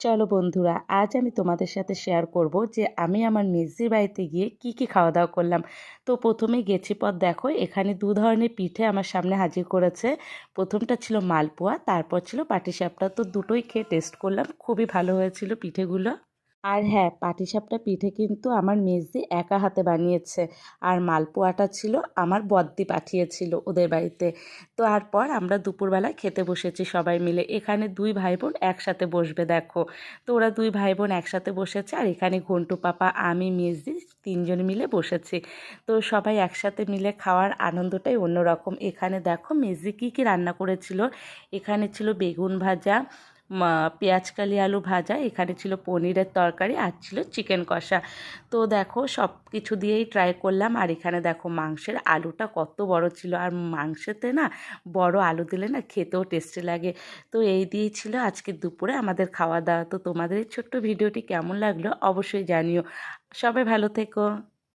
চলো বন্ধুরা, আজ আমি তোমাদের সাথে শেয়ার করব যে আমি আমার মেসির বাড়িতে গিয়ে কি কি খাওয়া দাওয়া করলাম। তো প্রথমে গেছি পর দেখো এখানে দু ধরনের পিঠে আমার সামনে হাজির করেছে। প্রথমটা ছিল মালপোয়া, তারপর ছিল পাটিসাপটা। তো দুটোই খেয়ে টেস্ট করলাম, খুবই ভালো হয়েছিল পিঠেগুলো। আর হ্যাঁ, পাটিসাপটা পিঠে কিন্তু আমার মেজদি একা হাতে বানিয়েছে। আর মালপোয়াটা ছিল আমার বদ্দি পাঠিয়েছিল ওদের বাড়িতে। তো তারপর আমরা দুপুরবেলায় খেতে বসেছি সবাই মিলে। এখানে দুই ভাই বোন একসাথে বসবে দেখো। তো ওরা দুই ভাই বোন একসাথে বসেছে, আর এখানে ঘন্টু পাপা, আমি, মেজদি তিনজন মিলে বসেছি। তো সবাই একসাথে মিলে খাওয়ার আনন্দটাই অন্যরকম। এখানে দেখো মেজদি কী কী রান্না করেছিল। এখানে ছিল বেগুন ভাজা, পেঁয়াজকালি আলু ভাজা, এখানে ছিল পনিরের তরকারি, আর ছিল চিকেন কষা। তো দেখো সব কিছু দিয়েই ট্রাই করলাম। আর এখানে দেখো মাংসের আলুটা কত বড় ছিল, আর মাংসেতে না বড় আলু দিলে না খেতেও টেস্টি লাগে। তো এই দিয়েই ছিল আজকে দুপুরে আমাদের খাওয়া দাওয়া। তো তোমাদের এই ছোট্ট ভিডিওটি কেমন লাগলো অবশ্যই জানিও। সবাই ভালো থেকো।